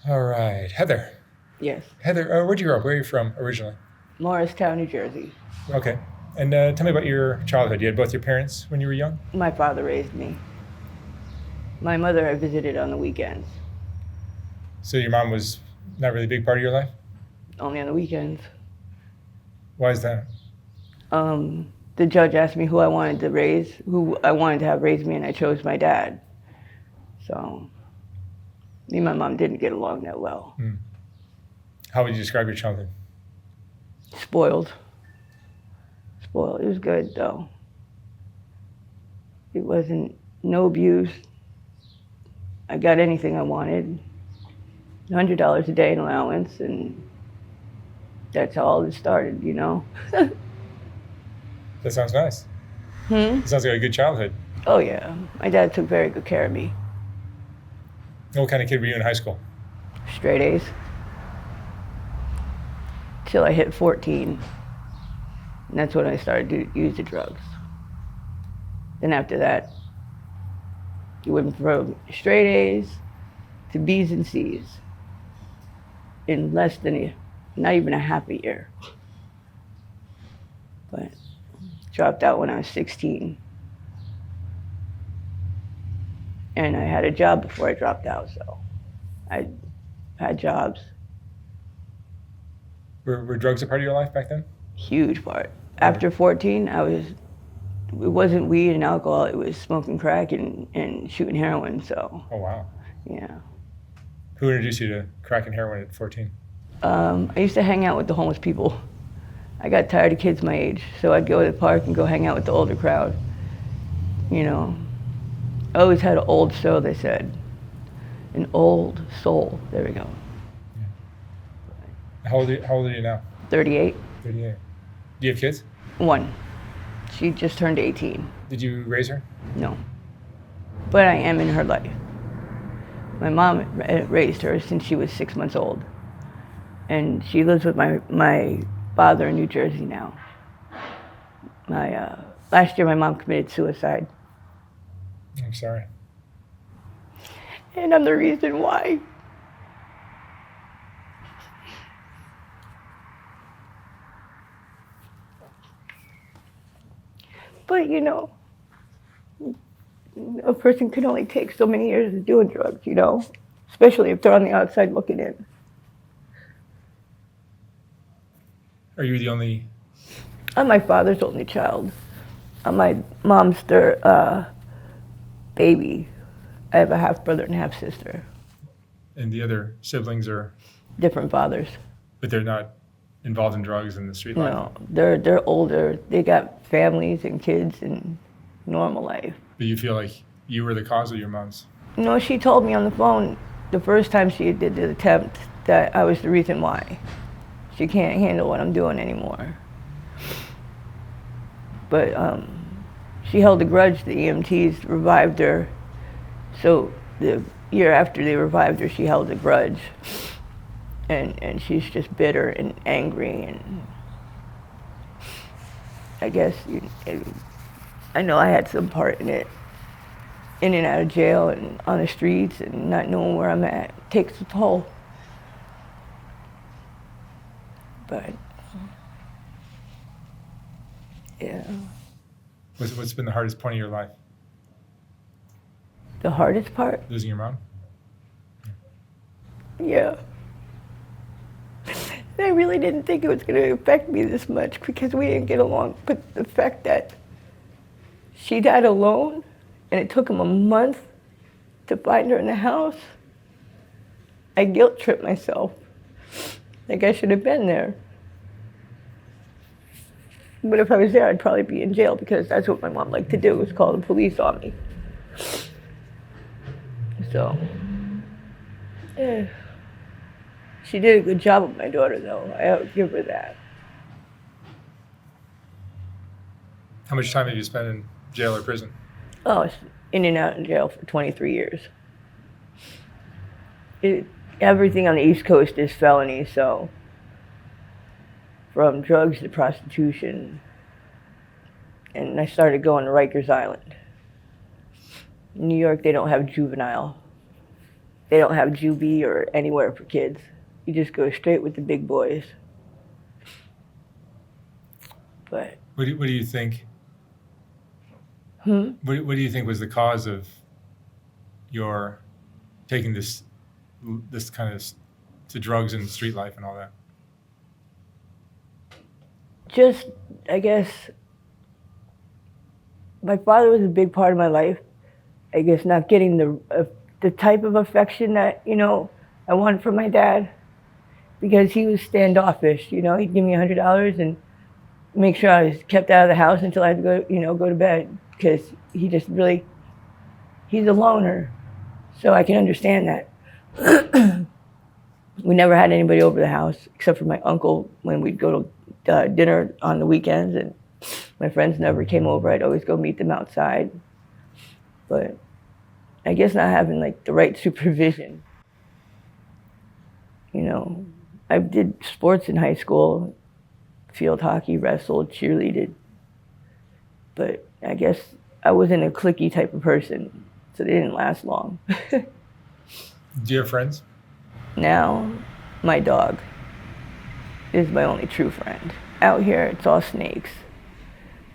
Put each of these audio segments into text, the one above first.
All right, Heather. Yes. Heather, where'd you grow up? Where are you from originally? Morristown, New Jersey. Okay. And tell me about your childhood. You had both your parents when you were young? My father raised me. My mother I visited on the weekends. So your mom was not really a big part of your life? Only on the weekends. Why is that? The judge asked me who I wanted to raise, who I wanted to have raise me, and I chose my dad. So me and my mom didn't get along that well. How would you describe your childhood? Spoiled. Spoiled. It was good though. It wasn't no abuse. I got anything I wanted. $100 a day in allowance, and that's how all this started, you know? That sounds nice. Hmm? It sounds like a good childhood. Oh, yeah. My dad took very good care of me. What kind of kid were you in high school? Straight A's. Till I hit 14. And that's when I started to use the drugs. Then after that, you went from straight A's to B's and C's in less than not even a half a year. But dropped out when I was 16. And I had a job before I dropped out, so I had jobs. Were drugs a part of your life back then? Huge part. After 14, it wasn't weed and alcohol, it was smoking crack and shooting heroin, so. Oh, wow. Yeah. Who introduced you to crack and heroin at 14? I used to hang out with the homeless people. I got tired of kids my age, so I'd go to the park and go hang out with the older crowd. You know, I always had an old soul, they said. An old soul. There we go. How old are you now? 38. 38. Do you have kids? One. She just turned 18. Did you raise her? No. But I am in her life. My mom raised her since she was 6 months old. And she lives with my father in New Jersey now. Last year my mom committed suicide. I'm sorry. And I'm the reason why. But you know, a person can only take so many years of doing drugs, you know? Especially if they're on the outside looking in. Are you the only? I'm my father's only child. I'm my mom's third baby. I have a half brother and half sister. And the other siblings are? Different fathers. But they're not involved in drugs and the street life? No, they're older. They got families and kids and normal life. But you feel like you were the cause of your mom's? You know, she told me on the phone the first time she did the attempt that I was the reason why. She can't handle what I'm doing anymore. But she held a grudge. The EMTs revived her. So the year after they revived her, she held a grudge. And she's just bitter and angry. And I guess, I know I had some part in it. In and out of jail and on the streets and not knowing where I'm at. It takes a toll. But, yeah. What's been the hardest point of your life? The hardest part? Losing your mom? Yeah. I really didn't think it was going to affect me this much because we didn't get along. But the fact that she died alone and it took him a month to find her in the house, I guilt tripped myself. Like I should have been there. But if I was there, I'd probably be in jail because that's what my mom liked to do, was call the police on me. So, yeah. She did a good job with my daughter, though. I would give her that. How much time have you spent in jail or prison? Oh, in and out of jail for 23 years. Everything on the East Coast is felony, so from drugs to prostitution. And I started going to Rikers Island. In New York, they don't have juvenile. they don't have juvie or anywhere for kids. You just go straight with the big boys. But What do you think? hmm? What do you think was the cause of your taking this kind of to drugs and street life and all that? Just, I guess, my father was a big part of my life. I guess not getting the type of affection that, you know, I wanted from my dad, because he was standoffish. You know, he'd give me $100 and make sure I was kept out of the house until I had to go, you know, go to bed, because he just really, he's a loner. So I can understand that. We never had anybody over the house except for my uncle when we'd go to dinner on the weekends, and my friends never came over. I'd always go meet them outside. But I guess not having like the right supervision. You know, I did sports in high school, field hockey, wrestled, cheerleaded. But I guess I wasn't a cliquey type of person, so they didn't last long. Do you have friends? Now, my dog is my only true friend. Out here, it's all snakes.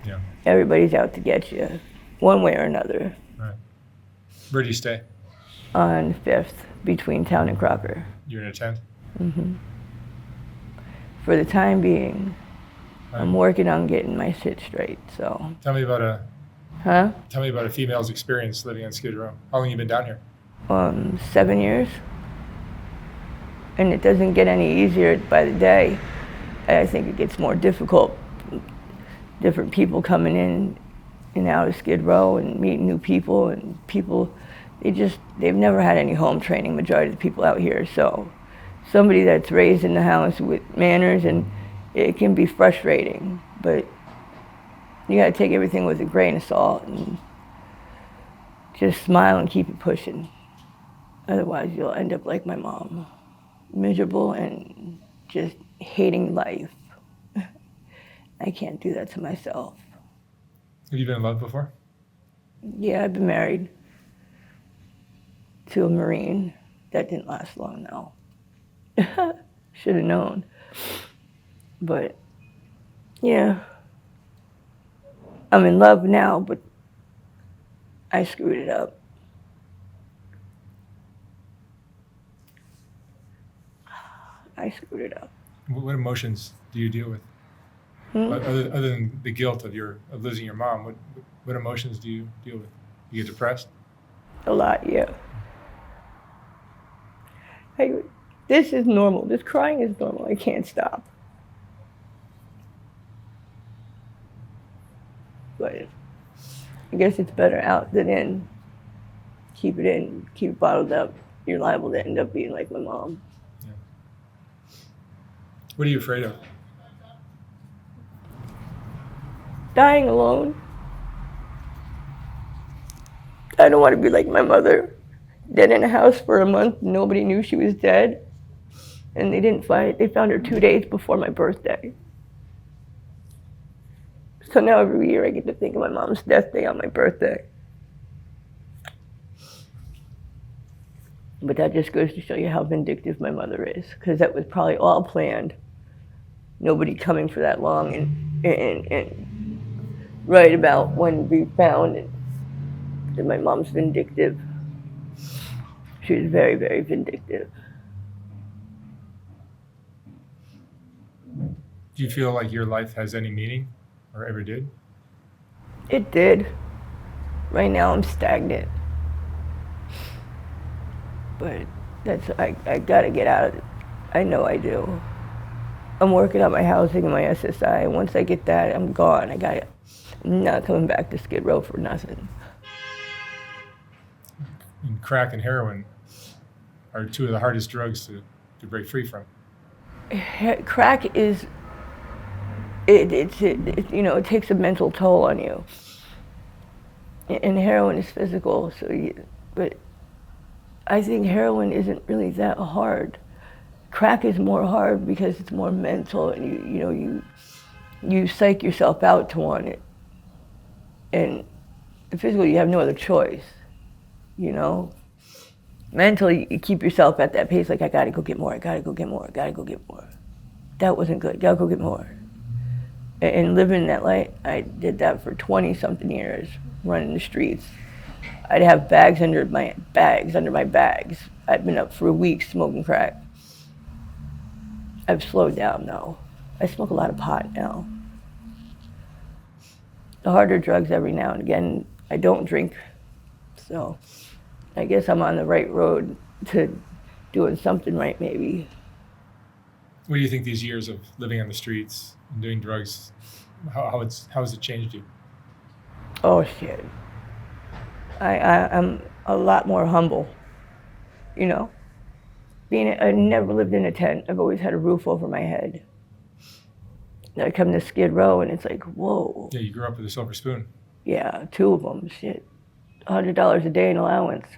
Yeah. Everybody's out to get you, one way or another. Right. Where do you stay? On 5th, between Town and Crocker. You're in a tent? Mm-hmm. For the time being, Right. I'm working on getting my shit straight, so. Tell me about a female's experience living on Skid Row. How long have you been down here? 7 years. And it doesn't get any easier by the day. I think it gets more difficult. Different people coming in and out of Skid Row and meeting new people, and people, they've never had any home training, majority of the people out here. So somebody that's raised in the house with manners, and it can be frustrating, but you gotta take everything with a grain of salt and just smile and keep it pushing. Otherwise you'll end up like my mom, miserable and just hating life. I can't do that to myself. Have you been in love before? Yeah, I've been married to a Marine. That didn't last long, though. Should have known. But, yeah. I'm in love now, but I screwed it up. I screwed it up. What emotions do you deal with? Other than the guilt of losing your mom, what emotions do you deal with? You get depressed? A lot, yeah. This is normal. This crying is normal. I can't stop. But I guess it's better out than in. Keep it bottled up. You're liable to end up being like my mom. Yeah. What are you afraid of? Dying alone. I don't want to be like my mother, dead in a house for a month. Nobody knew she was dead. And they found her 2 days before my birthday. So now every year I get to think of my mom's death day on my birthday. But that just goes to show you how vindictive my mother is, because that was probably all planned. Nobody coming for that long, and right about when we found it, that my mom's vindictive. She was very, very vindictive. Do you feel like your life has any meaning, or ever did? It did. Right now I'm stagnant. But I gotta get out of it. I know I do. I'm working on my housing and my SSI, and once I get that, I'm gone. I'm not coming back to Skid Row for nothing. And crack and heroin are two of the hardest drugs to break free from. Crack is, it takes a mental toll on you. And heroin is physical, but I think heroin isn't really that hard. Crack is more hard because it's more mental, and you psych yourself out to want it. And the physical, you have no other choice, Mentally, you keep yourself at that pace, like, I gotta go get more, I gotta go get more, I gotta go get more. That wasn't good, gotta go get more. And living that life, I did that for 20-something years, running the streets. I'd have bags under my bags. I've been up for weeks smoking crack. I've slowed down though. I smoke a lot of pot now. The harder drugs every now and again. I don't drink, so I guess I'm on the right road to doing something right, maybe. What do you think these years of living on the streets and doing drugs, how has it changed you? Oh shit. I'm a lot more humble, you know? I never lived in a tent. I've always had a roof over my head. I come to Skid Row and it's like, whoa. Yeah, you grew up with a silver spoon. Yeah, 2 of them, shit. $100 a day in allowance.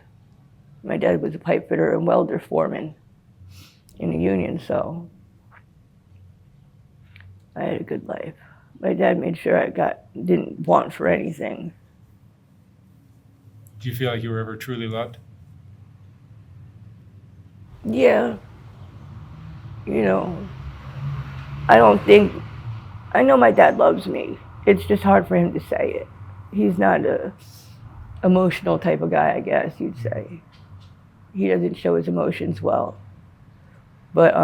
My dad was a pipe fitter and welder foreman in the union, so I had a good life. My dad made sure I didn't want for anything. Do you feel like you were ever truly loved? Yeah. You know, I know my dad loves me. It's just hard for him to say it. He's not a emotional type of guy, I guess you'd say. He doesn't show his emotions well. But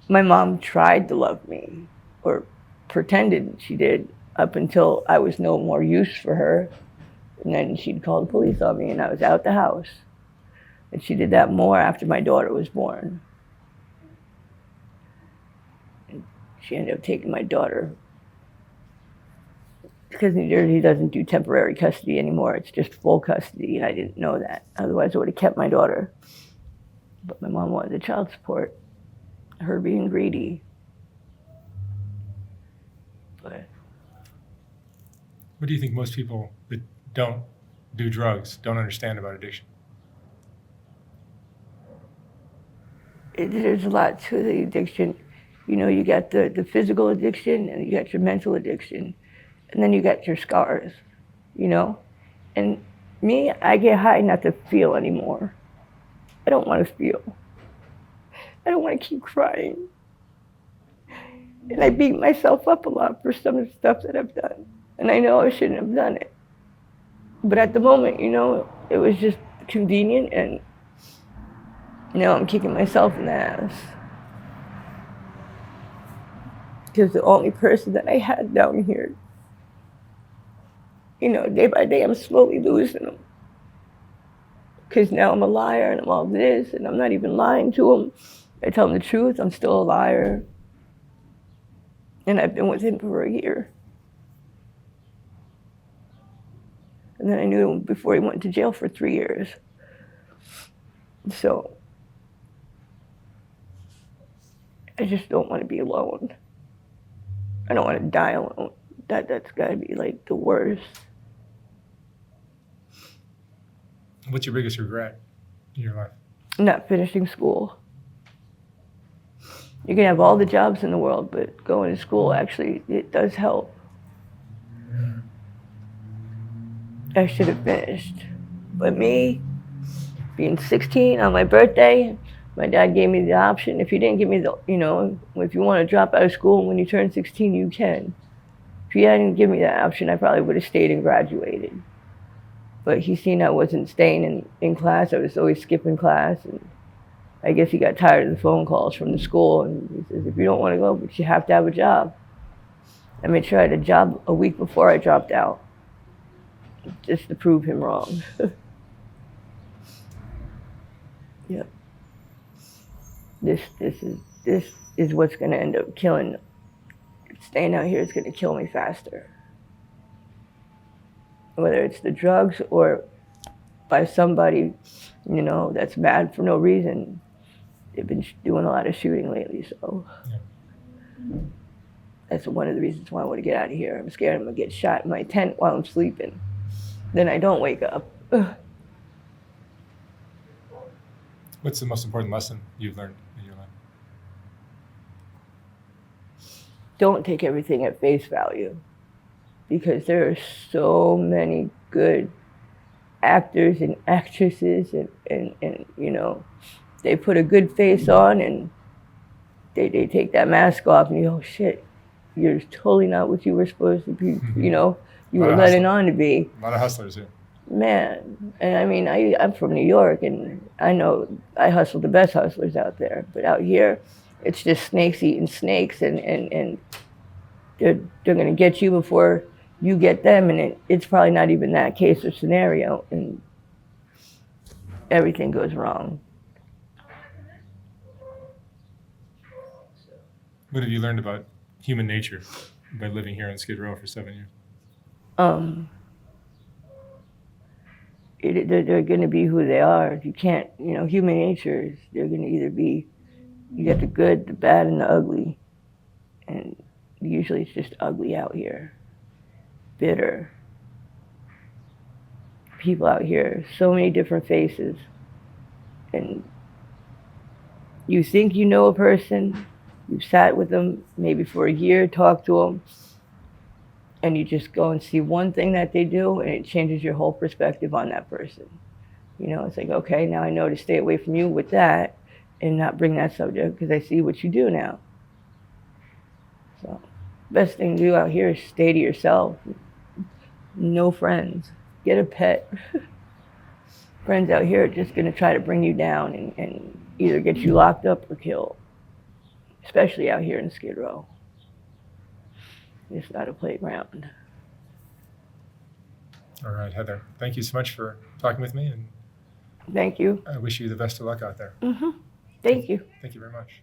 my mom tried to love me, or pretended she did, up until I was no more use for her. And then she'd call the police on me and I was out the house. And she did that more after my daughter was born. And she ended up taking my daughter. Because New Jersey doesn't do temporary custody anymore, it's just full custody, and I didn't know that. Otherwise I would have kept my daughter. But my mom wanted the child support, her being greedy. But what do you think most people that don't do drugs don't understand about addiction? There's a lot to the addiction. You know, you got the physical addiction, and you got your mental addiction, and then you got your scars, you know? And me, I get high not to feel anymore. I don't want to feel. I don't want to keep crying. And I beat myself up a lot for some of the stuff that I've done. And I know I shouldn't have done it. But at the moment, you know, it was just convenient, and now I'm kicking myself in the ass. Because the only person that I had down here, you know, day by day, I'm slowly losing them. Because now I'm a liar and I'm all this, and I'm not even lying to him. I tell him the truth, I'm still a liar. And I've been with him for a year. And then I knew him before he went to jail for 3 years. So I just don't want to be alone. I don't want to die alone. That's got to be like the worst. What's your biggest regret in your life? Not finishing school. You can have all the jobs in the world, but going to school, actually, it does help. I should have finished. But me, being 16 on my birthday, my dad gave me the option. If you didn't give me the, you know, if you want to drop out of school when you turn 16, you can. If he hadn't given me that option, I probably would have stayed and graduated. But he seen I wasn't staying in class. I was always skipping class. And I guess he got tired of the phone calls from the school. And he says, if you don't want to go, but you have to have a job. I made sure I had a job a week before I dropped out, just to prove him wrong. Yep. This is what's going to end up killing. Staying out here is going to kill me faster. Whether it's the drugs or by somebody, you know, that's mad for no reason. They've been doing a lot of shooting lately, so yeah. That's one of the reasons why I want to get out of here. I'm scared I'm going to get shot in my tent while I'm sleeping. Then I don't wake up. What's the most important lesson you've learned in your life? Don't take everything at face value, because there are so many good actors and actresses and you know, they put a good face on and they take that mask off and you go, oh shit, you're totally not what you were supposed to be, you know, you were letting on to be. A lot of hustlers here. Man, and I mean, I'm from New York and I know I hustle the best hustlers out there, but out here, it's just snakes eating snakes and they're gonna get you before you get them, and it's probably not even that case or scenario, and everything goes wrong. What have you learned about human nature by living here in Skid Row for 7 years? They're going to be who they are. You can't, you know, human nature is they're going to either be, you got the good, the bad, and the ugly, and usually it's just ugly out here. Bitter. People out here, so many different faces, and you think you know a person, you've sat with them maybe for a year, talked to them, and you just go and see one thing that they do and it changes your whole perspective on that person. You know, it's like, okay, now I know to stay away from you with that and not bring that subject because I see what you do now. So, best thing to do out here is stay to yourself. No friends. Get a pet. Friends out here are just gonna try to bring you down and either get you locked up or killed. Especially out here in Skid Row. It's not a playground. All right, Heather. Thank you so much for talking with me, and Thank you. I wish you the best of luck out there. Thank you. Thank you very much.